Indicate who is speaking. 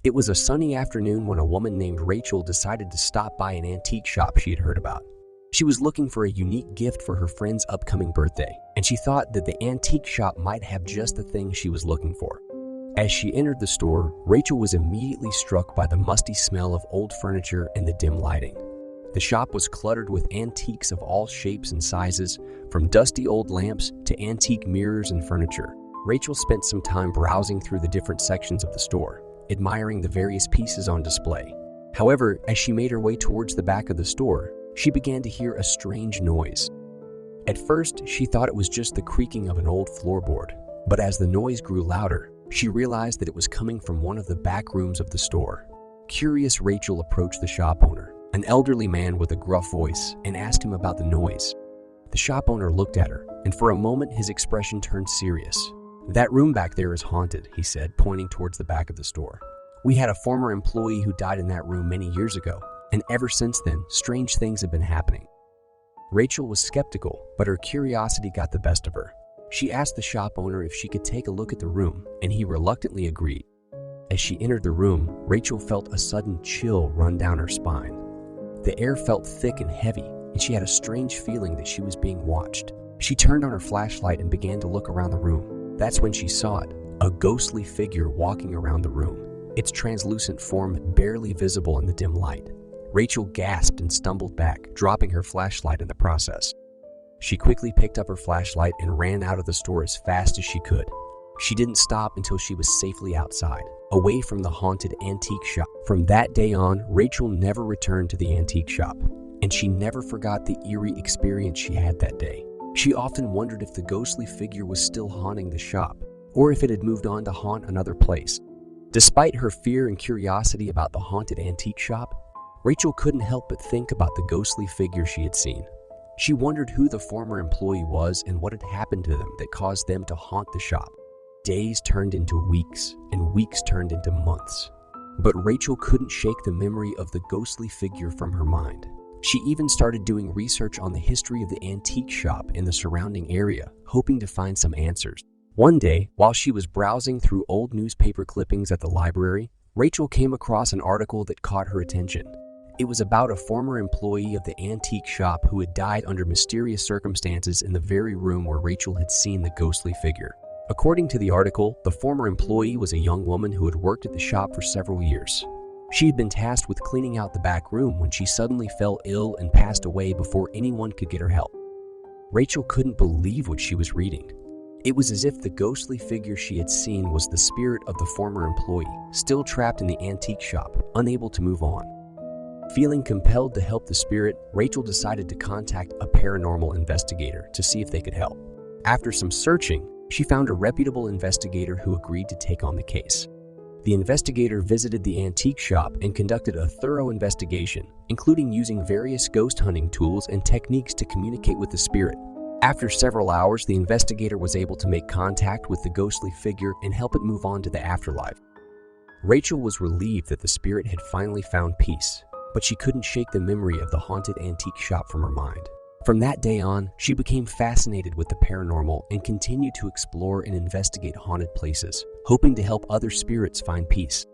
Speaker 1: It was a sunny afternoon when a woman named Rachel decided to stop by an antique shop she had heard about. She was looking for a unique gift for her friend's upcoming birthday, and she thought that the antique shop might have just the thing she was looking for. As she entered the store, Rachel was immediately struck by the musty smell of old furniture and the dim lighting. The shop was cluttered with antiques of all shapes and sizes, from dusty old lamps to antique mirrors and furniture. Rachel spent some time browsing through the different sections of the store, admiring the various pieces on display. However, as she made her way towards the back of the store, she began to hear a strange noise. At first, she thought it was just the creaking of an old floorboard, but as the noise grew louder, she realized that it was coming from one of the back rooms of the store. Curious, Rachel approached the shop owner, an elderly man with a gruff voice, and asked him about the noise. The shop owner looked at her, and for a moment his expression turned serious. "That room back there is haunted," he said, pointing towards the back of the store. "We had a former employee who died in that room many years ago, and ever since then, strange things have been happening." Rachel was skeptical, but her curiosity got the best of her. She asked the shop owner if she could take a look at the room, and he reluctantly agreed. As she entered the room, Rachel felt a sudden chill run down her spine. The air felt thick and heavy, and she had a strange feeling that she was being watched. She turned on her flashlight and began to look around the room. That's when she saw it, a ghostly figure walking around the room, its translucent form barely visible in the dim light. Rachel gasped and stumbled back, dropping her flashlight in the process. She quickly picked up her flashlight and ran out of the store as fast as she could. She didn't stop until she was safely outside, away from the haunted antique shop. From that day on, Rachel never returned to the antique shop, and she never forgot the eerie experience she had that day. She often wondered if the ghostly figure was still haunting the shop, or if it had moved on to haunt another place. Despite her fear and curiosity about the haunted antique shop, Rachel couldn't help but think about the ghostly figure she had seen. She wondered who the former employee was and what had happened to them that caused them to haunt the shop. Days turned into weeks, and weeks turned into months. But Rachel couldn't shake the memory of the ghostly figure from her mind. She even started doing research on the history of the antique shop in the surrounding area, hoping to find some answers. One day, while she was browsing through old newspaper clippings at the library, Rachel came across an article that caught her attention. It was about a former employee of the antique shop who had died under mysterious circumstances in the very room where Rachel had seen the ghostly figure. According to the article, the former employee was a young woman who had worked at the shop for several years. She had been tasked with cleaning out the back room when she suddenly fell ill and passed away before anyone could get her help. Rachel couldn't believe what she was reading. It was as if the ghostly figure she had seen was the spirit of the former employee, still trapped in the antique shop, unable to move on. Feeling compelled to help the spirit, Rachel decided to contact a paranormal investigator to see if they could help. After some searching, she found a reputable investigator who agreed to take on the case. The investigator visited the antique shop and conducted a thorough investigation, including using various ghost hunting tools and techniques to communicate with the spirit. After several hours, the investigator was able to make contact with the ghostly figure and help it move on to the afterlife. Rachel was relieved that the spirit had finally found peace, but she couldn't shake the memory of the haunted antique shop from her mind. From that day on, she became fascinated with the paranormal and continued to explore and investigate haunted places, hoping to help other spirits find peace.